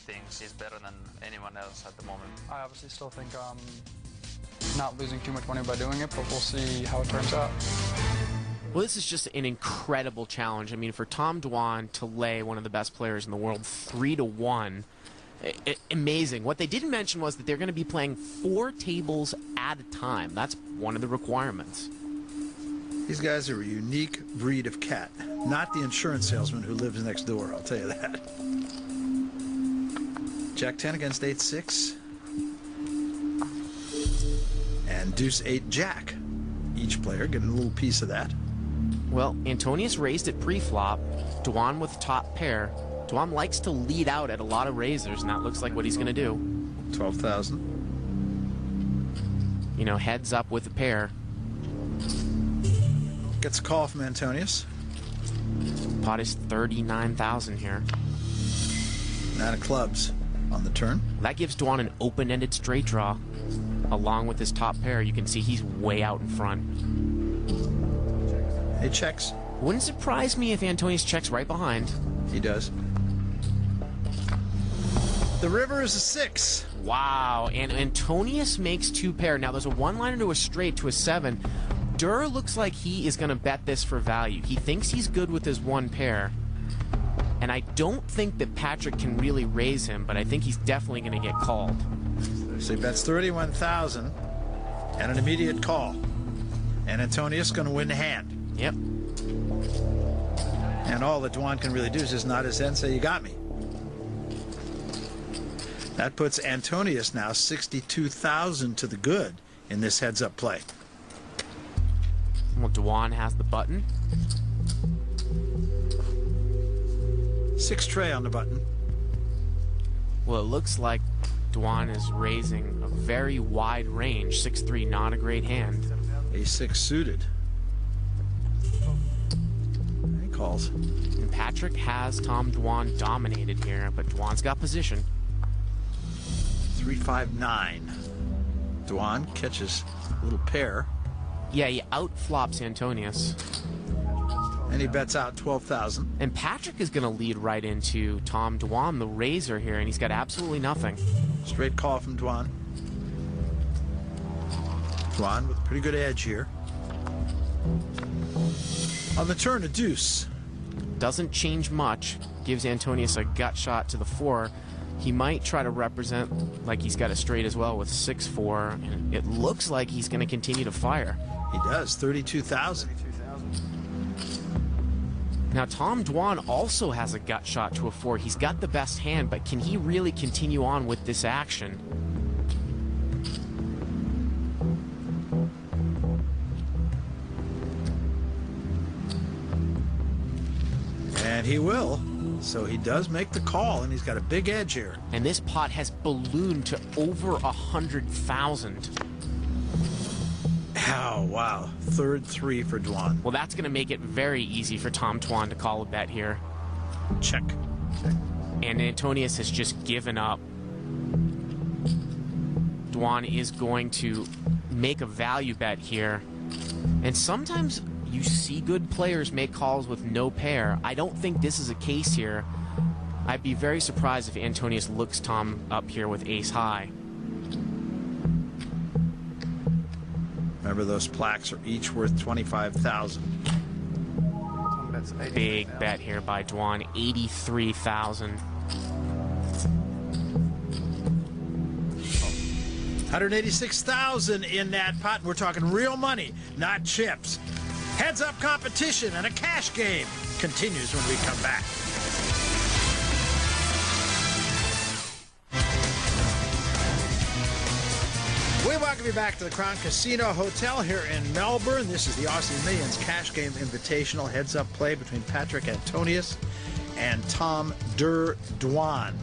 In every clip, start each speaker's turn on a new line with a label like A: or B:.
A: thinks he's better than anyone else at the moment.
B: I obviously still think not losing too much money by doing it, but we'll see how it turns out.
C: Well, this is just an incredible challenge. I mean, for Tom Dwan to lay one of the best players in the world 3-1, amazing. What they didn't mention was that they're going to be playing 4 tables at a time. That's one of the requirements.
D: These guys are a unique breed of cat. Not the insurance salesman who lives next door, I'll tell you that. Jack 10 against 8-6. And deuce 8 Jack. Each player getting a little piece of that.
C: Well, Antonius raised it pre-flop. Dwan with top pair. Dwan likes to lead out at a lot of raisers, and that looks like what he's going to do.
D: 12,000.
C: You know, heads up with a pair.
D: Gets a call from Antonius.
C: Pot is 39,000 here.
D: 9 of clubs on the turn.
C: That gives Dwan an open-ended straight draw. Along with his top pair, you can see he's way out in front.
D: He checks.
C: Wouldn't surprise me if Antonius checks right behind.
D: He does. The river is a 6.
C: Wow, and Antonius makes 2 pair. Now there's a 1-liner to a straight to a 7. Durr looks like he is going to bet this for value. He thinks he's good with his 1 pair. And I don't think that Patrik can really raise him, but I think he's definitely going to get called.
D: So he bets 31,000 and an immediate call. And Antonius going to win the hand.
C: Yep.
D: And all that Dwan can really do is just nod his head and say, you got me. That puts Antonius now 62,000 to the good in this heads-up play.
C: Well, Dwan has the button.
D: 6 tray on the button.
C: Well, it looks like Dwan is raising a very wide range. 6-3, not a great hand.
D: A6 suited. He calls.
C: And Patrik has Tom Dwan dominated here, but Dwan's got position.
D: 3-5-9. Dwan catches a little pair.
C: Yeah, he outflops Antonius.
D: And he bets out 12,000.
C: And Patrik is going to lead right into Tom Dwan, the raiser here, and he's got absolutely nothing.
D: Straight call from Dwan. Dwan with a pretty good edge here. On the turn, a deuce.
C: Doesn't change much. Gives Antonius a gut shot to the 4. He might try to represent like he's got a straight as well with 6-4. And it looks like he's going to continue to fire.
D: He does, 32,000.
C: Now, Tom Dwan also has a gut shot to a 4. He's got the best hand, but can he really continue on with this action?
D: And he will. So he does make the call, and he's got a big edge here.
C: And this pot has ballooned to over 100,000.
D: Oh, wow. Third 3 for Dwan.
C: Well, that's going to make it very easy for Tom Dwan to call a bet here.
D: Check.
C: And Antonius has just given up. Dwan is going to make a value bet here. And sometimes you see good players make calls with no pair. I don't think this is a case here. I'd be very surprised if Antonius looks Tom up here with ace high.
D: Remember, those plaques are each worth 25,000.
C: Big bet here by Dwan, 83,000.
D: 186,000 in that pot. We're talking real money, not chips. Heads-up competition and a cash game continues when we come back. We welcome you back to the Crown Casino Hotel here in Melbourne. This is the Aussie Millions Cash Game Invitational heads-up play between Patrik Antonius and Tom "Durrr" Dwan.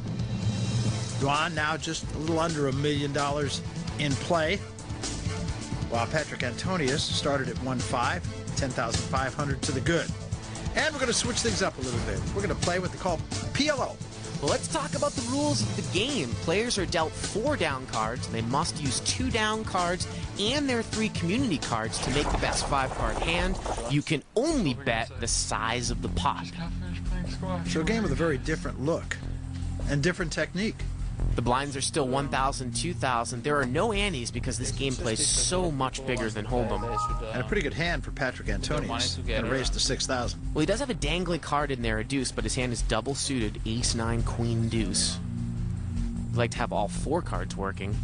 D: Dwan now just a little under $1 million in play, while Patrik Antonius started at 1.5, 10,500 to the good. And we're going to switch things up a little bit. We're going to play what they call PLO.
C: Well, let's talk about the rules of the game. Players are dealt 4 down cards. They must use 2 down cards and their 3 community cards to make the best 5-card hand. You can only bet the size of the pot.
D: So a game with a very different look. And different technique.
C: The blinds are still 1,000, 2,000. There are no antes because this game plays so much bigger than Hold'em.
D: And a pretty good hand for Patrik Antonius. And raised to 6,000.
C: Well, he does have a dangling card in there, a deuce, but his hand is double suited, ace, 9, queen, deuce. We'd like to have all 4 cards working.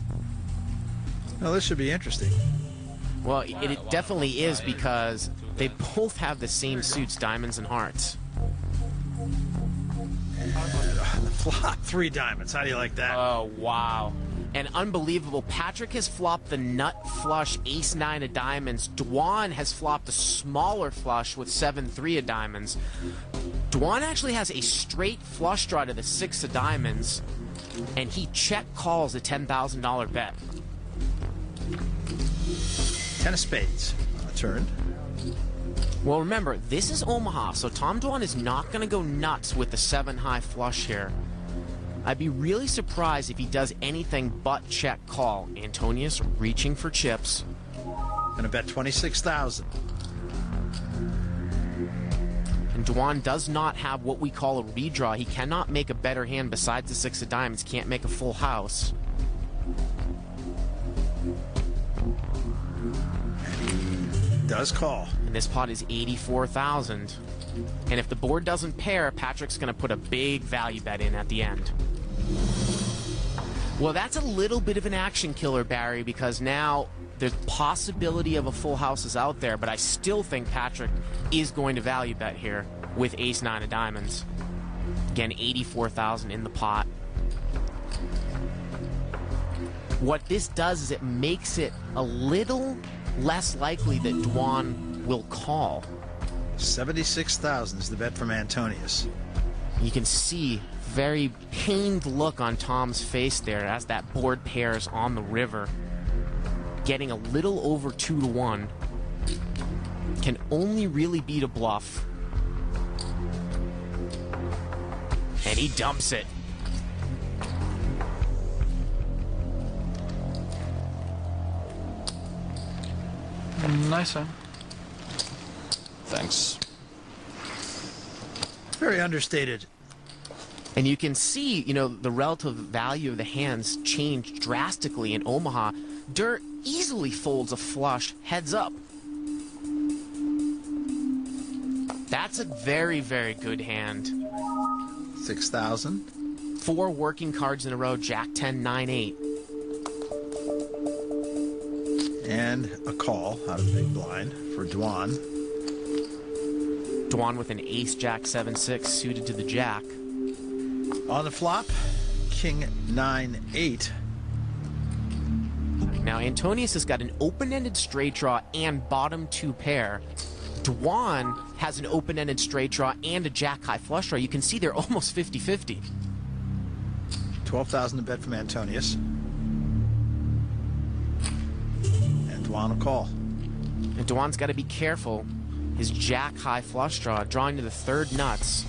D: Well, this should be interesting.
C: Well, it definitely is because they both have the same suits, diamonds and hearts.
D: And on the flop, 3 diamonds. How do you like that?
C: Oh, wow. And unbelievable. Patrik has flopped the nut flush, ace 9 of diamonds. Dwan has flopped a smaller flush with 7-3 of diamonds. Dwan actually has a straight flush draw to the 6 of diamonds, and he check calls a $10,000 bet.
D: 10 of spades on the turn.
C: Well, remember, this is Omaha, so Tom Dwan is not going to go nuts with the 7 high flush here. I'd be really surprised if he does anything but check call. Antonius reaching for chips.
D: Gonna bet 26,000.
C: And Dwan does not have what we call a redraw. He cannot make a better hand besides the 6 of diamonds. Can't make a full house.
D: Does call.
C: And this pot is 84,000. And if the board doesn't pair, Patrick's going to put a big value bet in at the end. Well, that's a little bit of an action killer, Barry, because now the possibility of a full house is out there, but I still think Patrik is going to value bet here with ace 9 of diamonds. Again, 84,000 in the pot. What this does is it makes it a little less likely that Dwan will call.
D: 76,000 is the bet from Antonius.
C: You can see very pained look on Tom's face there as that board pairs on the river. Getting a little over 2-1. Can only really beat a bluff. And he dumps it.
B: Nice one.
A: Thanks.
D: Very understated.
C: And you can see, you know, the relative value of the hands change drastically in Omaha. Durr easily folds a flush heads up. That's a very, very good hand.
D: 6,000.
C: 4 working cards in a row, Jack 10, 9, 8.
D: And a call out of the big blind for Dwan.
C: Dwan with an ace, Jack 7, 6 suited to the Jack.
D: On the flop, King 9, 8.
C: Now Antonius has got an open-ended straight draw and bottom 2 pair. Dwan has an open-ended straight draw and a Jack high flush draw. You can see they're almost 50-50.
D: 12,000 to bet from Antonius. And Dwan a call.
C: And Dwan's got to be careful. His Jack high flush draw, drawing to the 3rd nuts.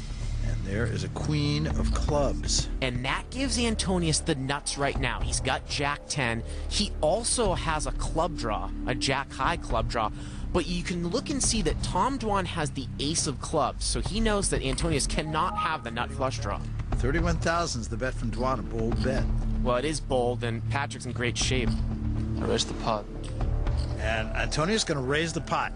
D: And there is a queen of clubs.
C: And that gives Antonius the nuts right now. He's got Jack 10. He also has a club draw, a Jack high club draw. But you can look and see that Tom Dwan has the ace of clubs, so he knows that Antonius cannot have the nut flush draw.
D: 31,000 is the bet from Dwan, a bold bet.
C: Well, it is bold, and Patrick's in great shape.
A: I raised the pot.
D: And Antonius going to raise the pot.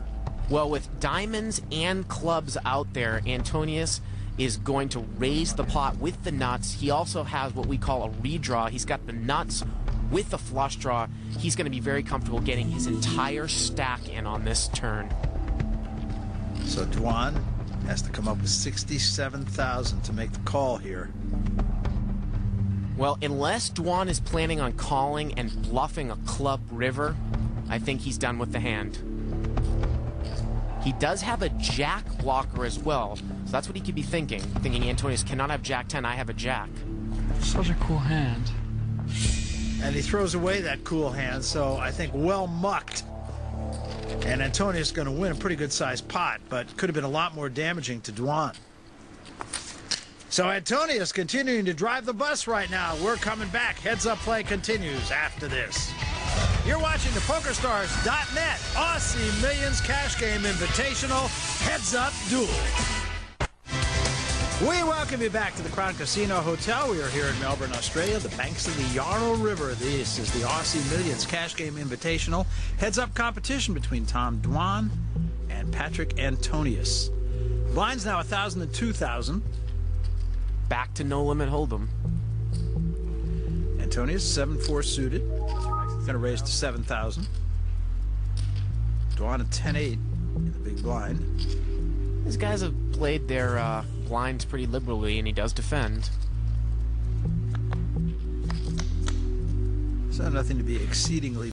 C: Well, with diamonds and clubs out there, Antonius is going to raise the pot with the nuts. He also has what we call a redraw. He's got the nuts with the flush draw. He's going to be very comfortable getting his entire stack in on this turn.
D: So Dwan has to come up with 67,000 to make the call here.
C: Well, unless Dwan is planning on calling and bluffing a club river, I think he's done with the hand. He does have a Jack blocker as well, so that's what he could be thinking. Thinking Antonius cannot have Jack 10, I have a Jack.
B: Such a cool hand.
D: And he throws away that cool hand, so I think well mucked. And Antonius is going to win a pretty good sized pot, but could have been a lot more damaging to Dwan. So Antonius continuing to drive the bus right now. We're coming back. Heads Up Play continues after this. You're watching the PokerStars.net Aussie Millions Cash Game Invitational Heads Up Duel. We welcome you back to the Crown Casino Hotel. We are here in Melbourne, Australia, the banks of the Yarra River. This is the Aussie Millions Cash Game Invitational. Heads-up competition between Tom Dwan and Patrik Antonius. Blinds now 1,000 and 2,000.
C: Back to no limit hold'em.
D: Antonius 7-4 suited. Going to raise to 7,000. Dwan at 10-8 in the big blind.
C: These guys have played their blinds pretty liberally, and he does defend.
D: So nothing to be exceedingly